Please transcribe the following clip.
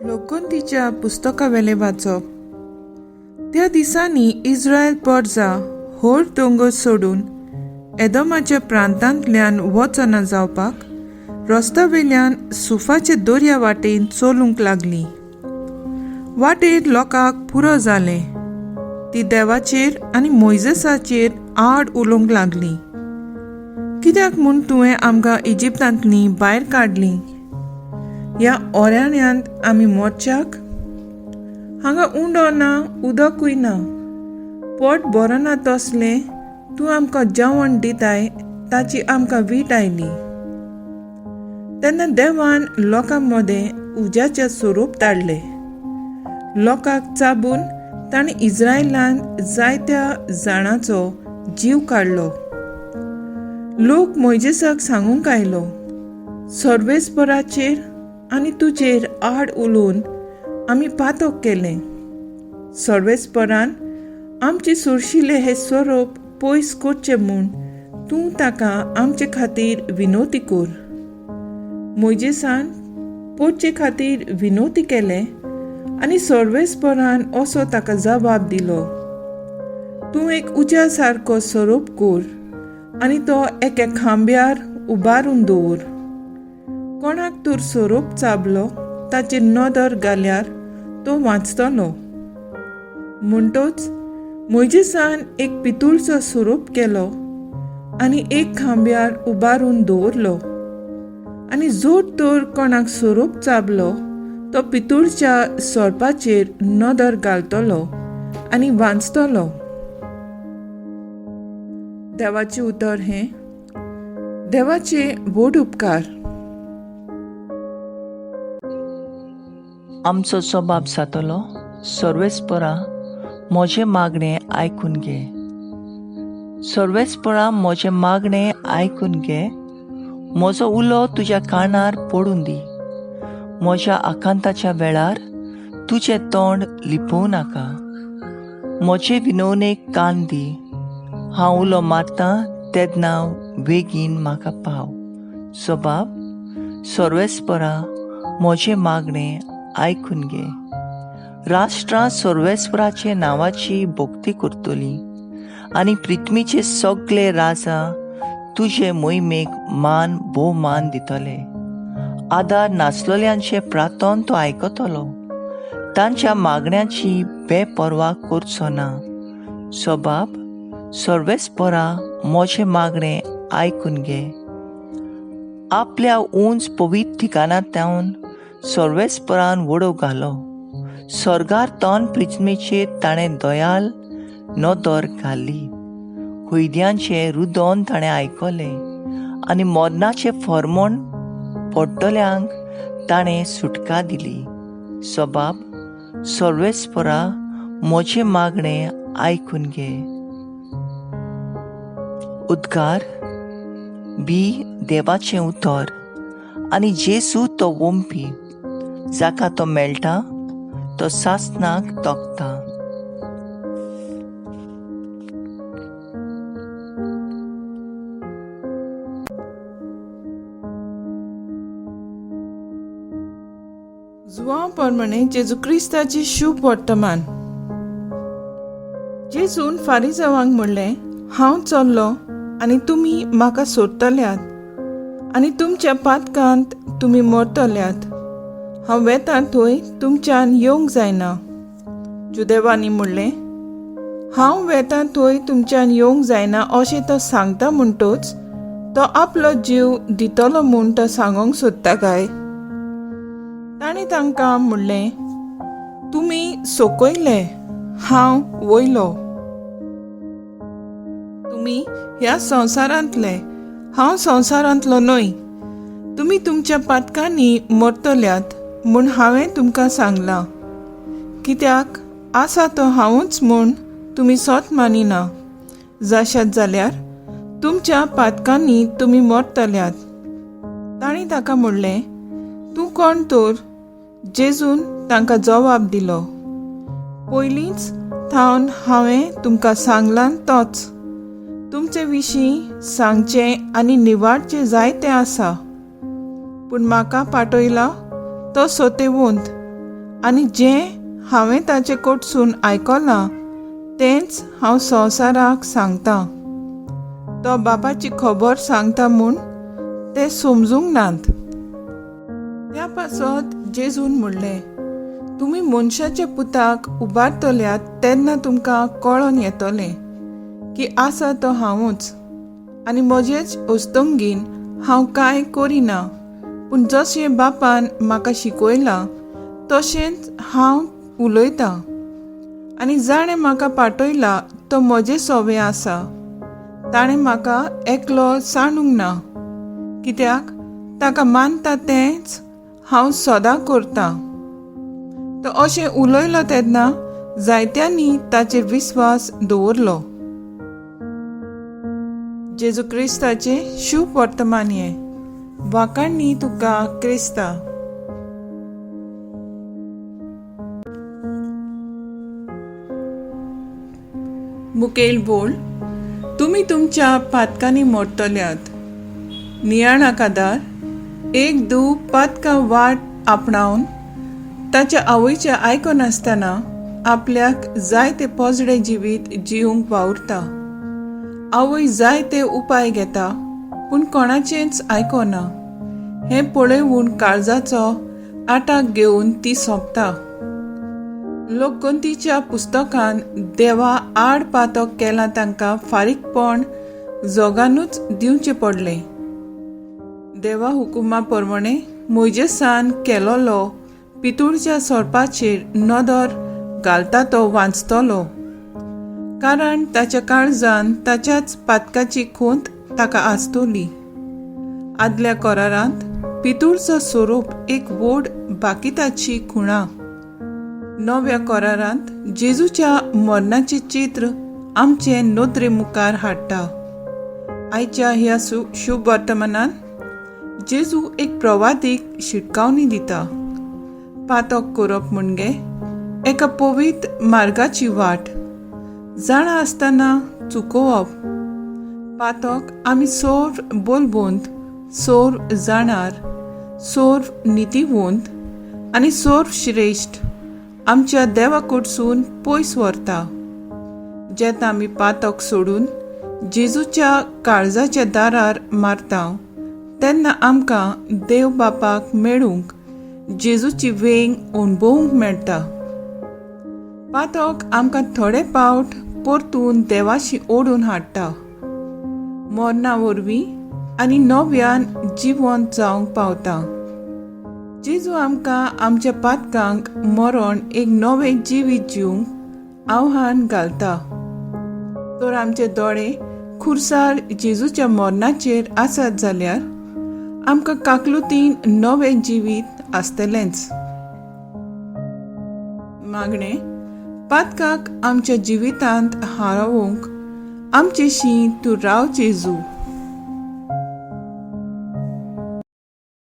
लोकंतीच्या पुस्तकावेले वाचप. त्या दिसांनी इस्रायल परजा होर दोंगर सोडून एदोमाच्या प्रांतांतल्यान वचना जावपाक रस्त्यावेल्यान सुफाचे दर्या वाटेन चलूंक लागली. वाटेर लोकांक पुरो जाले. ती देवाचेर आनी मोइजेसाचेर आड उलोवंक लागली. कित्याक म्हूण तुवें आमकां इजिप्तांतली भायर काडली? ह्या ओऱ्याण्यांत आमी मोरच्याक? हांगा उंडो ना, उदकूय ना. पोट बरो ना तसलें तूं आमकां जेवण दिताय ताची आमकां वीट आयली. तेन्ना देवान लोकां मदें उज्याचें स्वरूप धाडलें. लोकांक चाबून ताणें इस्रायलांत जायत्या जाणांचो जीव काडलो. लोक मोइजेसाक सांगूंक आयलो, सर्वेस्पराचेर आनी तुजेर आड उलोवन आमी पातक केलें. सर्वेस्परान आमचे सुरशिले हे स्वरूप पयस करचें म्हूण तूं ताका आमचे खातीर विनोती कर. मोइजेसान पोटचे खातीर विनोती केले आनी सर्वेस्परान असो ताका जबाब दिलो, तूं एक उज्या सारको स्वरूप कर आनी तो एके खांब्यार उबारून दवर. कोणाक तर स्वरूप चाबलो ताचेर नदर घाल्यार तो वाचतलो. म्हणटच मोइजेसान एक पितूळचो स्वरूप केलो आनी एक खांब्यार उबारून दवरलो. आनी जोड तर कोणाक स्वरूप चाबलो तो पितूळच्या सोरपाचेर नदर घालतलो आनी वाचतलो. देवाचे उतर हे देवाचे व्हड उपकार. आमचो स्वभाव जातलो, सर्वेस्परा म्हजें मागणें आयकून घे. सर्वेस्परा म्हजें मागणें आयकून घे. म्हजो उलो तुज्या कानार पडून दी. म्हज्या आकांताच्या वेळार तुजें तोंड लिपोव नाका. म्हजे विनवणेक कान दी. हांव उलो मारतां तेन्ना बेगीन म्हाका पाव. स्वभाव सर्वेस्परा म्हजें मागणें आयकून घे. राष्ट्रां सर्वेस्पराचे नांवाची भोक्ती करतली आनी पृथ्वीचे सगळे राजा तुजे मोहिमेक मान भोवमान दितले. आदार नासलेल्यांचे प्रार्थन तो आयकतलो. तांच्या मागण्यांची बेपर्वा करचो ना. स्वभाव सर्वेस्परा म्हजें मागणें आयकून घे. आपल्या उंच पवित्र ठिकाणांतल्यान सर्वेस्परान वडो घालो. सर्गार तोंड पृथ्वीचेर ताणें दयाल नदर घाली. हुयद्यांचें रुदन ताणें आयकलें आनी मरणाचें फर्मोण पडटल्यांक ताणें सुटका दिली. स्वभाव सर्वेस्परा म्हजें मागणें आयकून घे. उद्गार बी देवाचें उतर आनी जेजू तो वंपी जाका तो मेळटा तो सासनाक तोखता. जुवांव प्रमाणे जेजू क्रिस्ताची शुभ वर्तमान. जेजून फारिसांवांक म्हणलें, हांव चल्लों आनी तुमी म्हाका सोडटल्यात आनी तुमच्या पातकांत तुमी मरतल्यात. हांव वेतां थंय तुमच्यान येवंक जायना. जुदेवांनी म्हणलें, हांव वेतां थंय तुमच्यान येवंक जायना अशें तो सांगता म्हणटच तो आपलो जीव दितलो म्हूण तो सांगूंक सोदता काय? ताणें तांकां म्हणलें, तुमी सोकयले, हांव वयलो. तुमी ह्या संवसारांतले, हांव संवसारांतलो न्हय. तुमी तुमच्या पातकांनी मरतल्यात म्हूण हांवें तुमकां सांगलां. कित्याक आसा तो हांवूच म्हूण तुमी सोत मानिना. जाशात जाल्यार तुमच्या पातकांनी तुमी मरतल्यात. ताणीं ताका म्हणलें, तूं कोण तर? जेजून तांकां जबाब दिलो, पयलींच थावन हांवें तुमकां सांगलां तोच. तुमचे विशीं सांगचें आनी निवाडचें जायतें आसा, पूण म्हाका पाठयला तो सोतेवंत आनी जें हांवें ताचे कडसून आयकलां तेंच हांव संवसाराक सांगतां. तो बापाची खबर सांगता म्हूण ते समजूंक नात. त्या पासत जेजून म्हणलें, तुमी मनशाच्या पुताक उबारतल्यात तेन्ना तुमकां कळोन येतलें की आसा तो हांवूच, आनी म्हजेच अस्तंगीन हांव कांय करिना, पूण जशें बापान म्हाका शिकयलां तशेंच हांव उलयतां. आनी जाणें म्हाका पाठयला तो म्हजे सोबे आसा. ताणें म्हाका एकलो सांडूंक ना, कित्याक ताका मानता तेंच हांव सदां करतां. तो अशें उलयलो तेन्ना जायत्यांनी ताचेर विस्वास दवरलो. जेजू क्रिस्ताचें शुभ वर्तमान हें. वाखाणणी तुका क्रिस्ता. मुखेल बोल. तुमी तुमच्या पातकांनी मोडटल्यात. नियाळा कादार एक दू पातकां वाट आपणावन ताच्या आवयचें आयकनासतना आपल्याक जाय ते पोजडे जिवीत जिवंक वावुरता. आवय जाय ते उपाय घेता पूण कोणाचेंच आयकना. हें पळयून काळजाचो आटाक घेवन ती सोंपता. लोकगंतीच्या पुस्तकान देवा आड पातक केलां तांकां फारीकपण जोगानूच दिवचें पडलें. देवा हुकुमा प्रमाणे मोइजेसान केलोलो पितूळच्या सोडपाचेर नदर घालता तो वाचतलो, कारण ताच्या काळजान ताच्याच पातकाची खोंत ताका आसतली. आदल्या करारांत पितूळचो स्वरूप एक व्हड बाकिताची खुणा. नव्या करारांत जेजूच्या मरणाचें चित्र आमचे नदरे मुखार हाडटा. आयच्या ह्या शुभ वर्तमानान जेजू एक प्रवादीक शिटकावणी दिता. पातक करप म्हणजे एका पवित्र मार्गाची वाट. जाणा आसतना चुकोवप. पातक आमी सोर बोलबोंत, सोर जाणार, सोर नितीवंत आनी सोर श्रेश्ठ आमच्या देवा कडसून पयस व्हरता. जेन्ना आमी पातक सोडून जेजूच्या काळजाच्या दारार मारता तेन्ना आमकां देव बापाक मेळूंक जेजूची वेंग अणभवूंक मेळटा. पातक आमकां थोडे पावट परतून देवाशी ओडून हाडटा. मरणा वरवीं आनी नव्यान जिवंत जावंक पावता. जेजू आमकां आमच्या पातकांक मरण एक नवें जिवीत जिवंक आव्हान घालता. तर आमचे दोळे खुर्सार जेजूच्या मरणाचेर आसात जाल्यार आमकां काकलुतीन नवें जिवीत आसतलेंच. मागणें. पातकाक आमच्या जिवितांत हारोवंक आमचेशी तूं राव जेजू.